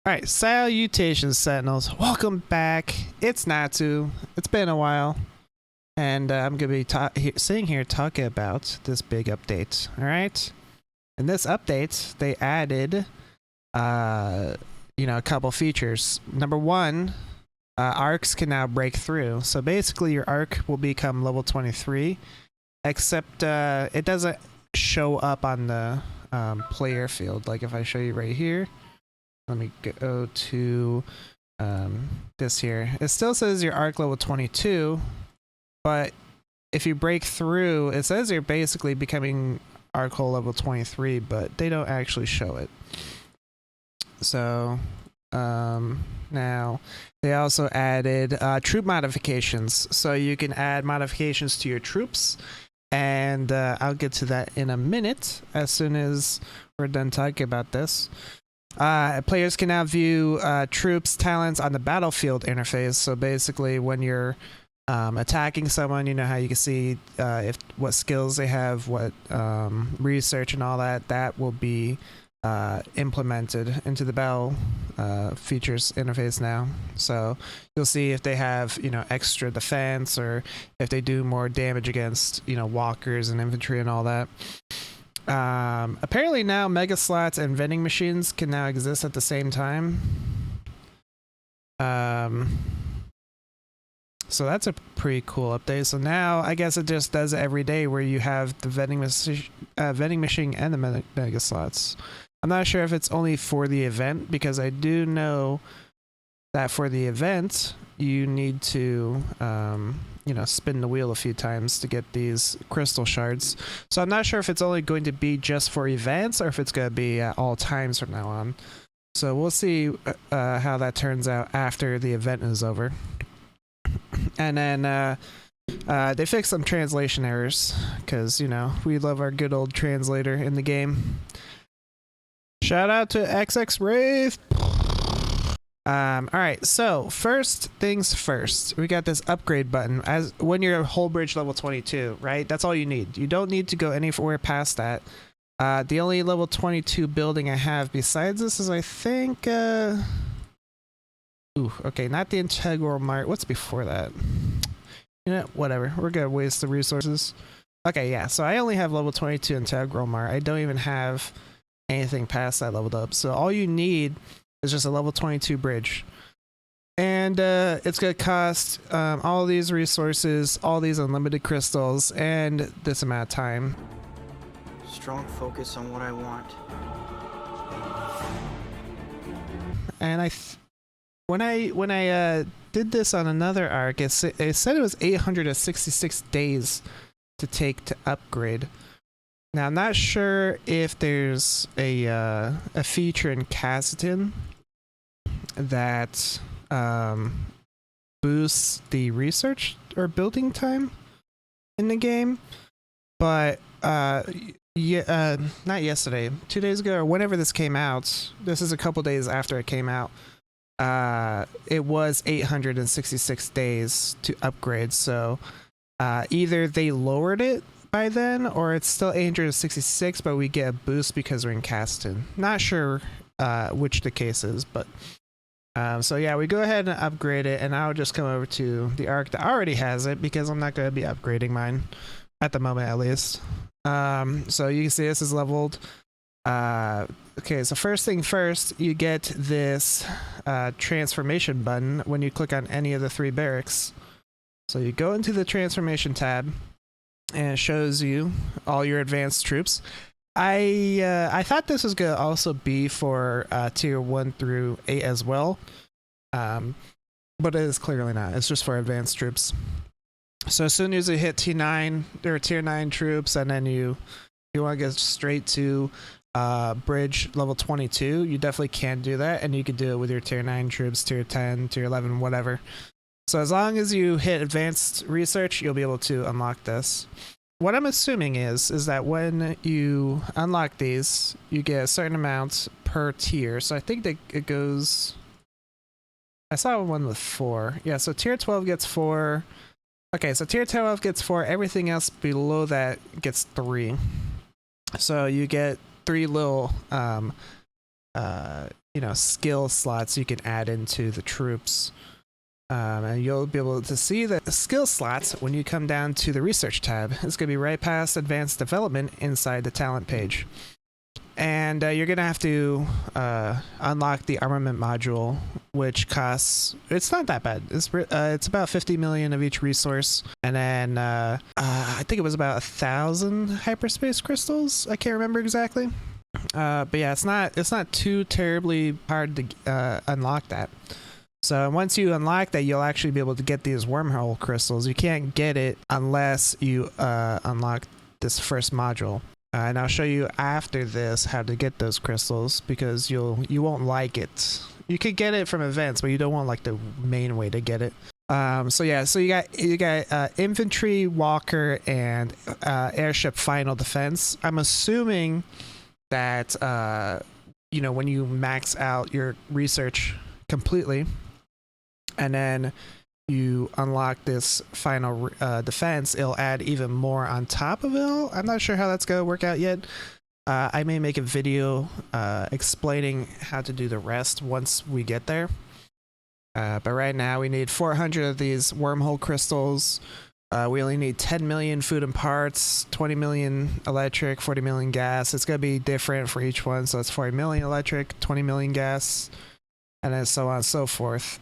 Alright, salutations, Sentinels. Welcome back. It's Natsu. It's been a while. And I'm going to be sitting here talking about this big update. Alright? In this update, they added, a couple features. Number one, arcs can now break through. So basically, your arc will become level 23. Except it doesn't show up on the player field. Like if I show you right here. Let me go to this here. It still says your arc level 22, but if you break through, it says you're basically becoming arc hole level 23, but they don't actually show it. So now they also added troop modifications. So you can add modifications to your troops, and I'll get to that in a minute as soon as we're done talking about this. Players can now view troops' talents on the battlefield interface. So basically, when you're attacking someone, you know how you can see what skills they have, what research and all that. That will be implemented into the battle features interface now. So you'll see if they have extra defense, or if they do more damage against walkers and infantry and all that. Apparently now mega slots and vending machines can now exist at the same time. So that's a pretty cool update. So now I guess it just does it every day, where you have the vending machine and the mega slots. I'm not sure if it's only for the event, because I do know that for the event you need to spin the wheel a few times to get these crystal shards. So I'm not sure if it's only going to be just for events, or if it's going to be at all times from now on. So we'll see how that turns out after the event is over. And then they fixed some translation errors, because we love our good old translator in the game. Shout out to XX Wraith. Alright, so first things first, we got this upgrade button as when you're whole bridge level 22, right? That's all you need. You don't need to go anywhere past that. The only level 22 building I have besides this is, I think, okay, not the Integral Mart. What's before that? Whatever. We're gonna waste the resources. Okay, yeah, so I only have level 22 Integral Mart. I don't even have anything past that leveled up. So all you need is just a level 22 bridge, and it's gonna cost all these resources, all these unlimited crystals, and this amount of time. Strong focus on what I want. And when I did this on another arc, it said it was 866 days to take to upgrade. Now I'm not sure if there's a feature in Cassiton that boosts the research or building time in the game, but not yesterday, 2 days ago, or whenever this came out. This is a couple days after it came out. It was 866 days to upgrade. So either they lowered it by then, or it's still 866, but we get a boost because we're in Cassiton. Not sure which the case is, but so yeah, we go ahead and upgrade it, and I'll just come over to the arc that already has it, because I'm not going to be upgrading mine at the moment, at least. So you can see this is leveled. Okay, so first thing first, you get this transformation button when you click on any of the 3 barracks. So you go into the transformation tab, and it shows you all your advanced troops. I thought this was gonna also be for tier 1 through 8 as well, but it is clearly not. It's just for advanced troops. So as soon as you hit T9, there are tier 9 troops, and then you want to get straight to bridge level 22, you definitely can do that, and you can do it with your tier 9 troops, tier 10, tier 11, whatever. So as long as you hit advanced research, you'll be able to unlock this. What I'm assuming is that when you unlock these, you get a certain amount per tier. So I think that it goes, I saw one with 4. Yeah, so tier 12 gets 4. Okay, so tier 12 gets 4. Everything else below that gets 3. So you get 3 little skill slots you can add into the troops. And you'll be able to see the skill slots when you come down to the research tab. It's going to be right past advanced development inside the talent page. And you're going to have to unlock the armament module, which costs, it's not that bad. It's about 50 million of each resource. And then I think it was about 1,000 hyperspace crystals. I can't remember exactly. But yeah, it's not too terribly hard to unlock that. So once you unlock that, you'll actually be able to get these wormhole crystals. You can't get it unless you unlock this first module. And I'll show you after this how to get those crystals, because you won't like it. You could get it from events, but you don't want like the main way to get it. So you got infantry, walker, and airship final defense. I'm assuming that when you max out your research completely, and then you unlock this final defense, it'll add even more on top of it. I'm not sure how that's going to work out yet. I may make a video explaining how to do the rest once we get there. But right now we need 400 of these wormhole crystals. We only need 10 million food and parts, 20 million electric, 40 million gas. It's going to be different for each one. So it's 40 million electric, 20 million gas, and then so on and so forth.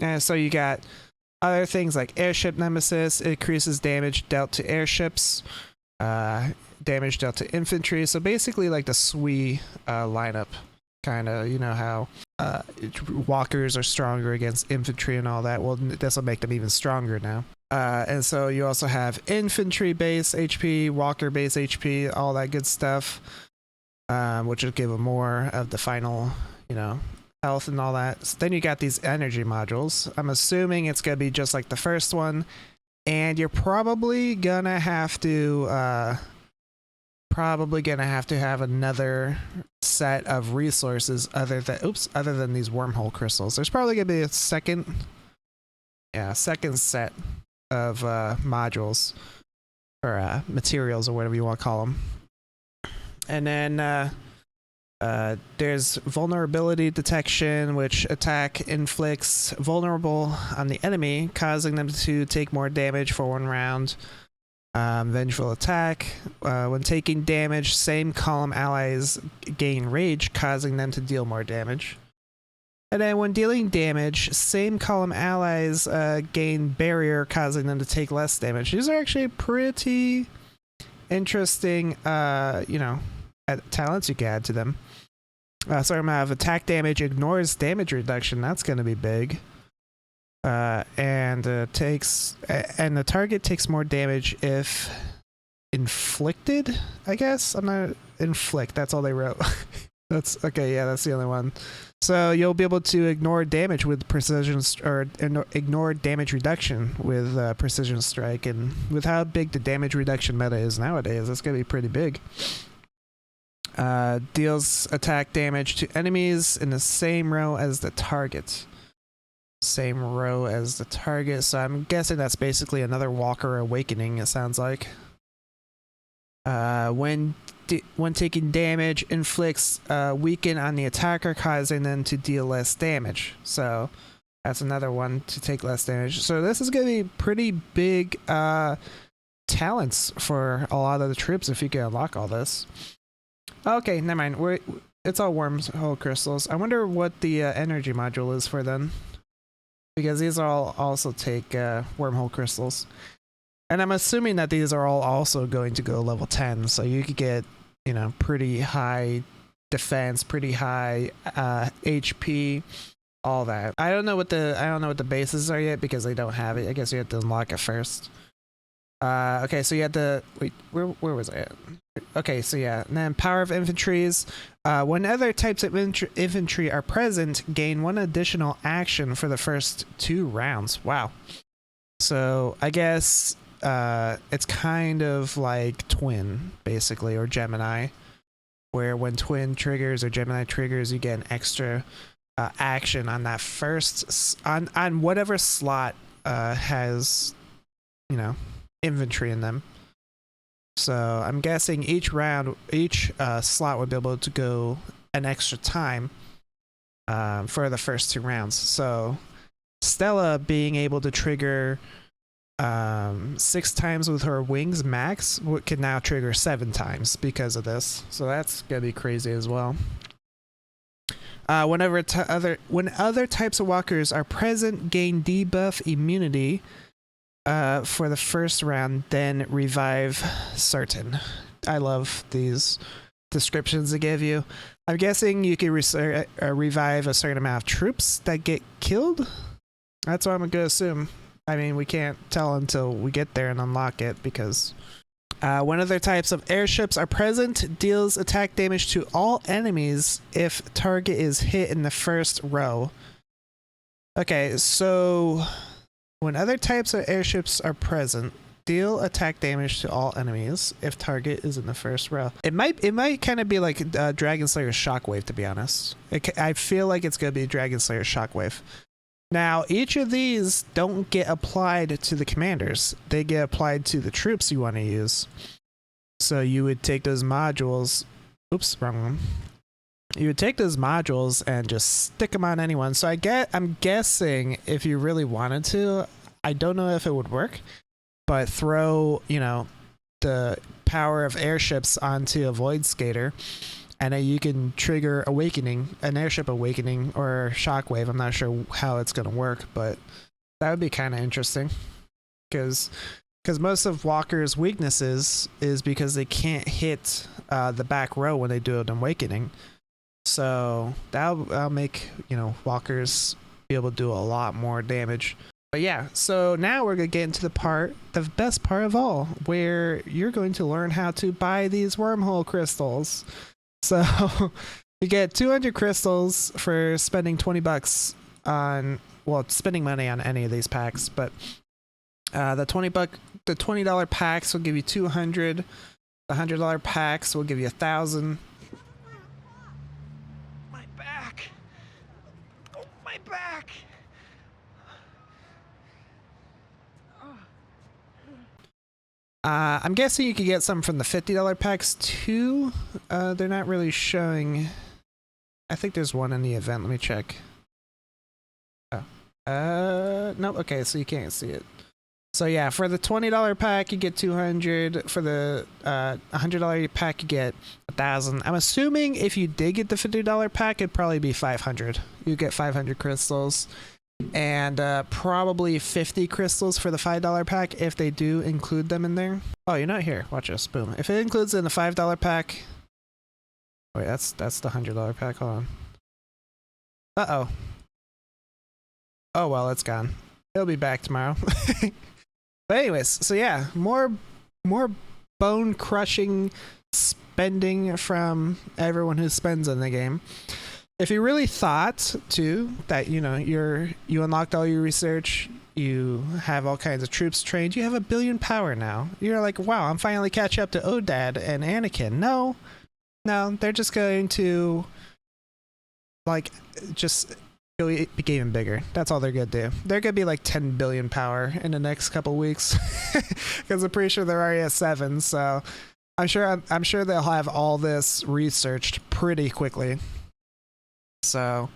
And so you got other things like airship nemesis. It increases damage dealt to airships, damage dealt to infantry. So basically like the SWE lineup, kind of, how walkers are stronger against infantry and all that. Well, this will make them even stronger now. And so you also have infantry base HP, walker base HP, all that good stuff, which will give them more of the final, health and all that. So then you got these energy modules. I'm assuming it's going to be just like the first one, and you're probably gonna have to have another set of resources other than these wormhole crystals. There's probably gonna be a second set of modules or materials or whatever you want to call them. And then there's vulnerability detection, which attack inflicts vulnerable on the enemy, causing them to take more damage for 1 round. Vengeful attack. When taking damage, same column allies gain rage, causing them to deal more damage. And then when dealing damage, same column allies gain barrier, causing them to take less damage. These are actually pretty interesting, talents you can add to them. So I'm gonna have attack damage ignores damage reduction. That's gonna be big. And the target takes more damage if inflicted. I guess I'm not inflict. That's all they wrote. That's okay. Yeah, that's the only one. So you'll be able to ignore damage with precision, or ignore damage reduction with precision strike. And with how big the damage reduction meta is nowadays, that's gonna be pretty big. Deals attack damage to enemies in the same row as the target. So I'm guessing that's basically another Walker Awakening, it sounds like. When taking damage, inflicts weaken on the attacker, causing them to deal less damage. So that's another one to take less damage. So this is going to be pretty big talents for a lot of the troops if you can unlock all this. Okay, never mind. It's all wormhole crystals. I wonder what the energy module is for then, because these all also take wormhole crystals, and I'm assuming that these are all also going to go level 10. So you could get, pretty high defense, pretty high HP, all that. I don't know what the bases are yet because they don't have it. I guess you have to unlock it first. Okay, so you had to wait. Where was I at? Okay, so yeah, and then power of infantries. When other types of infantry are present, gain 1 additional action for the first 2 rounds. Wow. So I guess it's kind of like Twin, basically, or Gemini, where when Twin triggers or Gemini triggers, you get an extra action on that first on whatever slot has, infantry in them. So I'm guessing each slot would be able to go an extra time. for the first 2 rounds. So Stella being able to trigger 6 times with her wings max can now trigger 7 times because of this. So that's gonna be crazy as well. When other types of walkers are present, gain debuff immunity for the first round, then revive certain. I love these descriptions they give you. I'm guessing you can revive a certain amount of troops that get killed. That's what I'm gonna assume. I mean, we can't tell until we get there and unlock it, because when other types of airships are present, deals attack damage to all enemies if target is hit in the first row. Okay, so when other types of airships are present, deal attack damage to all enemies if target is in the first row. It might kind of be like Dragon Slayer's Shockwave, to be honest. I feel like it's gonna be Dragon Slayer's Shockwave. Now, each of these don't get applied to the commanders. They get applied to the troops you want to use. So you would take those modules. Oops, wrong one. You would take those modules and just stick them on anyone. So I'm guessing if you really wanted to, I don't know if it would work, but throw, the power of airships onto a Void Skater, and then you can trigger an airship awakening or shockwave. I'm not sure how it's going to work, but that would be kind of interesting. Because most of Walker's weaknesses is because they can't hit the back row when they do an awakening. So that'll make, Walkers be able to do a lot more damage. But yeah, so now we're going to get into the best part of all, where you're going to learn how to buy these wormhole crystals. So you get 200 crystals for spending $20 on, spending money on any of these packs, but the $20 packs will give you 200. The $100 packs will give you 1,000. My back. Oh, my back. I'm guessing you could get some from the $50 packs too. They're not really showing. I think there's one in the event. Let me check. Oh. No. Okay, so you can't see it. So yeah, for the $20 pack you get 200. For the $100 pack you get 1,000. I'm assuming if you did get the $50 pack, it'd probably be 500. You get 500 crystals. And probably 50 crystals for the $5 pack if they do include them in there. Oh, you're not here. Watch this. Boom. If it includes in the $5 pack. Wait, that's the $100 pack. Hold on. Uh-oh. Oh, well, it's gone. It'll be back tomorrow. But anyways, so yeah, more bone-crushing spending from everyone who spends in the game. If you really thought too that you unlocked all your research, you have all kinds of troops trained, you have 1 billion power now. You're like, wow, I'm finally catching up to Odad and Anakin. No, they're just going to just go be even bigger. That's all they're gonna do. They're gonna be like 10 billion power in the next couple weeks, because I'm pretty sure they're already at 7. So I'm sure they'll have all this researched pretty quickly. So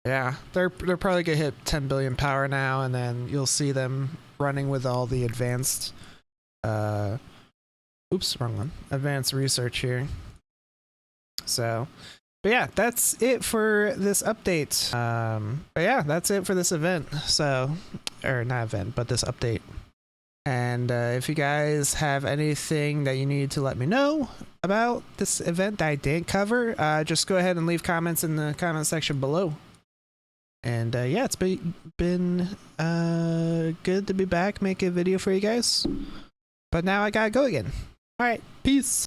yeah, they're probably gonna hit 10 billion power now, and then you'll see them running with all the advanced oops, wrong one. Advanced research here. So, but yeah, that's it for this update. But yeah, that's it for this event. So, or not event, but this update. And if you guys have anything that you need to let me know about this event that I didn't cover, just go ahead and leave comments in the comment section below. And yeah, it's been good to be back, make a video for you guys. But now I gotta go again. All right, peace.